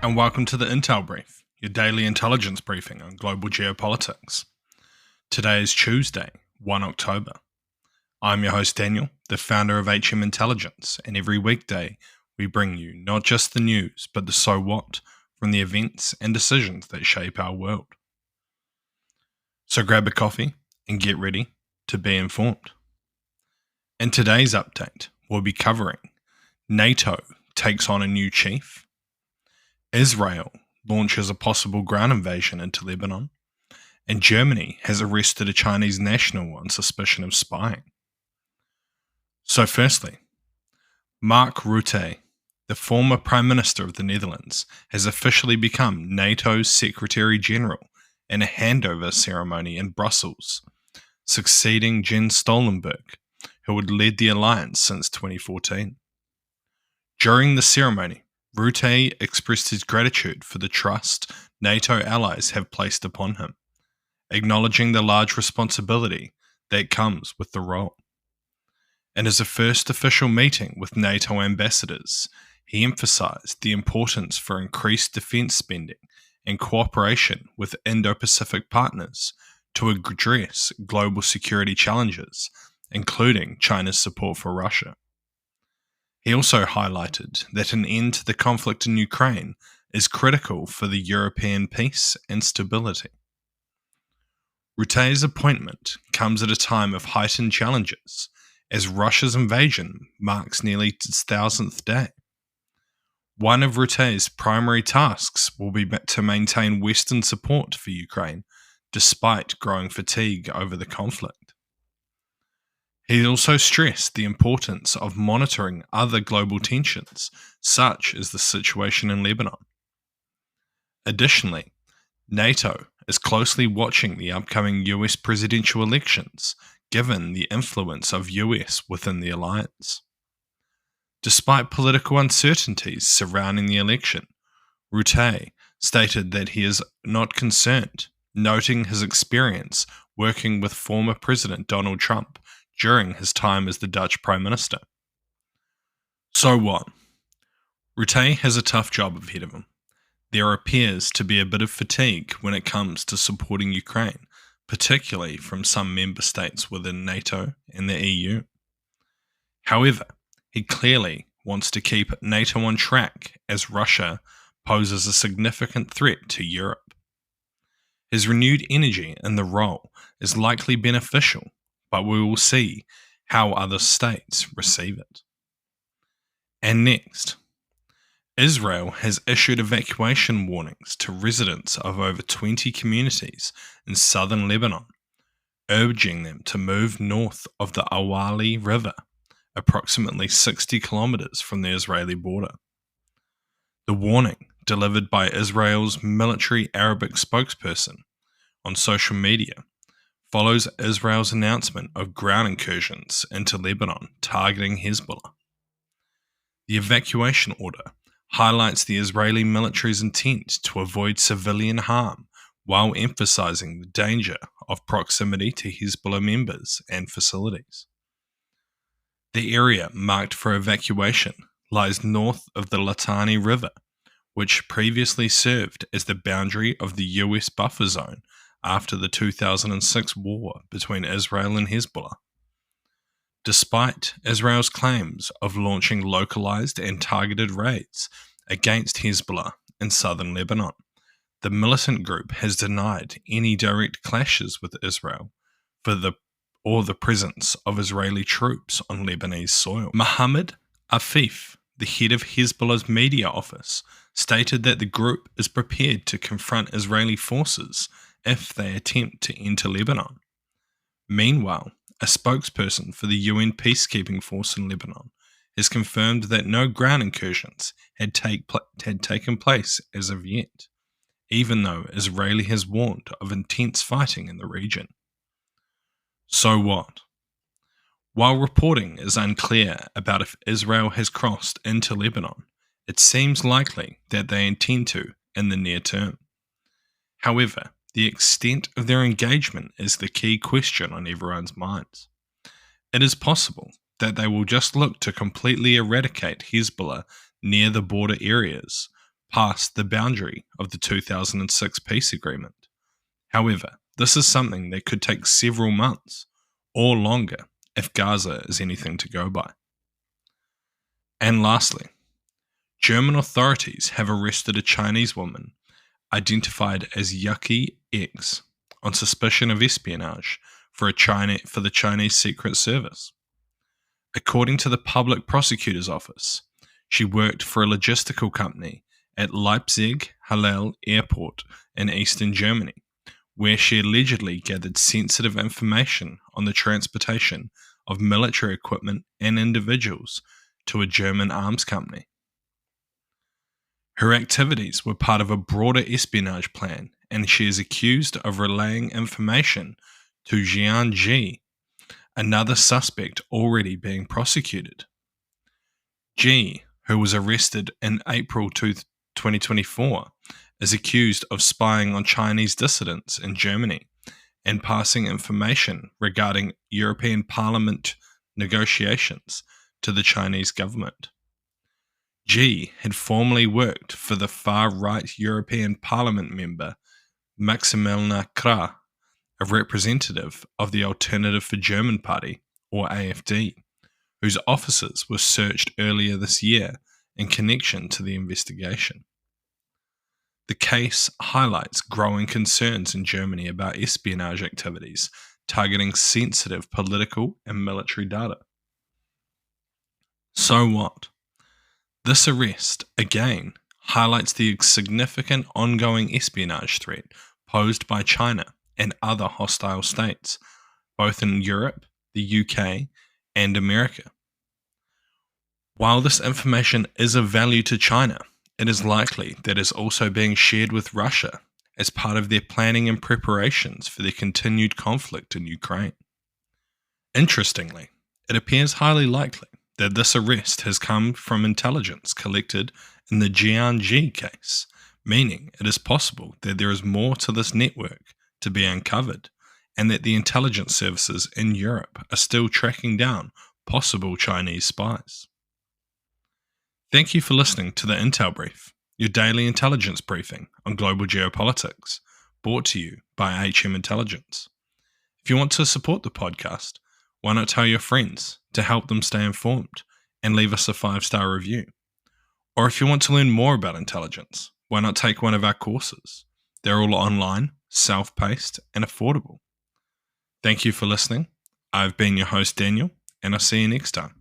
and welcome to the Intel Brief, your daily intelligence briefing on global geopolitics. Today is Tuesday, 1 October. I'm your host Daniel, the founder of HM Intelligence, and every weekday we bring you not just the news, but the so what from the events and decisions that shape our world. So grab a coffee and get ready to be informed. In today's update, we'll be covering NATO takes on a new chief, Israel launches a possible ground invasion into Lebanon, and Germany has arrested a Chinese national on suspicion of spying. So firstly, Mark Rutte, the former Prime Minister of the Netherlands, has officially become NATO's Secretary General in a handover ceremony in Brussels, succeeding Jens Stoltenberg, who had led the alliance since 2014. During the ceremony, Rutte expressed his gratitude for the trust NATO allies have placed upon him, acknowledging the large responsibility that comes with the role. In his first official meeting with NATO ambassadors, he emphasized the importance for increased defense spending and cooperation with Indo-Pacific partners to address global security challenges, including China's support for Russia. He also highlighted that an end to the conflict in Ukraine is critical for the European peace and stability. Rutte's appointment comes at a time of heightened challenges, as Russia's invasion marks nearly its 1,000th day. One of Rutte's primary tasks will be to maintain Western support for Ukraine, despite growing fatigue over the conflict. He also stressed the importance of monitoring other global tensions, such as the situation in Lebanon. Additionally, NATO is closely watching the upcoming US presidential elections, given the influence of US within the alliance. Despite political uncertainties surrounding the election, Rutte stated that he is not concerned, noting his experience working with former President Donald Trump during his time as the Dutch Prime Minister. So what? Rutte has a tough job ahead of him. There appears to be a bit of fatigue when it comes to supporting Ukraine, particularly from some member states within NATO and the EU. However, he clearly wants to keep NATO on track as Russia poses a significant threat to Europe. His renewed energy in the role is likely beneficial, but we will see how other states receive it. And next, Israel has issued evacuation warnings to residents of over 20 communities in southern Lebanon, urging them to move north of the Awali River, approximately 60 kilometers from the Israeli border. The warning, delivered by Israel's military Arabic spokesperson on social media, follows Israel's announcement of ground incursions into Lebanon targeting Hezbollah. The evacuation order highlights the Israeli military's intent to avoid civilian harm while emphasizing the danger of proximity to Hezbollah members and facilities. The area marked for evacuation lies north of the Litani River, which previously served as the boundary of the US buffer zone after the 2006 war between Israel and Hezbollah. Despite Israel's claims of launching localized and targeted raids against Hezbollah in southern Lebanon, the militant group has denied any direct clashes with Israel or the presence of Israeli troops on Lebanese soil. Mohammed Afif, the head of Hezbollah's media office, stated that the group is prepared to confront Israeli forces if they attempt to enter Lebanon. Meanwhile, a spokesperson for the UN peacekeeping force in Lebanon has confirmed that no ground incursions had taken place as of yet, even though Israel has warned of intense fighting in the region. So what? While reporting is unclear about if Israel has crossed into Lebanon, it seems likely that they intend to in the near term. However, the extent of their engagement is the key question on everyone's minds. It is possible that they will just look to completely eradicate Hezbollah near the border areas, past the boundary of the 2006 peace agreement. However, this is something that could take several months or longer if Gaza is anything to go by. And lastly, German authorities have arrested a Chinese woman identified as Yucky X on suspicion of espionage for the Chinese Secret Service. According to the Public Prosecutor's Office, she worked for a logistical company at Leipzig Halle Airport in eastern Germany, where she allegedly gathered sensitive information on the transportation of military equipment and individuals to a German arms company. Her activities were part of a broader espionage plan, and she is accused of relaying information to Jian Ji, another suspect already being prosecuted. Ji, who was arrested in April 2024, is accused of spying on Chinese dissidents in Germany and passing information regarding European Parliament negotiations to the Chinese government. Ji had formerly worked for the far-right European Parliament member Maximilian Krah, a representative of the Alternative for German Party, or AfD, whose offices were searched earlier this year in connection to the investigation. The case highlights growing concerns in Germany about espionage activities targeting sensitive political and military data. So what? This arrest, again, highlights the significant ongoing espionage threat posed by China and other hostile states, both in Europe, the UK, and America. While this information is of value to China, it is likely that it is also being shared with Russia as part of their planning and preparations for the continued conflict in Ukraine. Interestingly, it appears highly likely that this arrest has come from intelligence collected in the Jianji case, meaning it is possible that there is more to this network to be uncovered, and that the intelligence services in Europe are still tracking down possible Chinese spies. Thank you for listening to the Intel Brief, your daily intelligence briefing on global geopolitics, brought to you by HM Intelligence. If you want to support the podcast, why not tell your friends to help them stay informed and leave us a 5-star review? Or if you want to learn more about intelligence, why not take one of our courses? They're all online, self-paced, and affordable. Thank you for listening. I've been your host, Daniel, and I'll see you next time.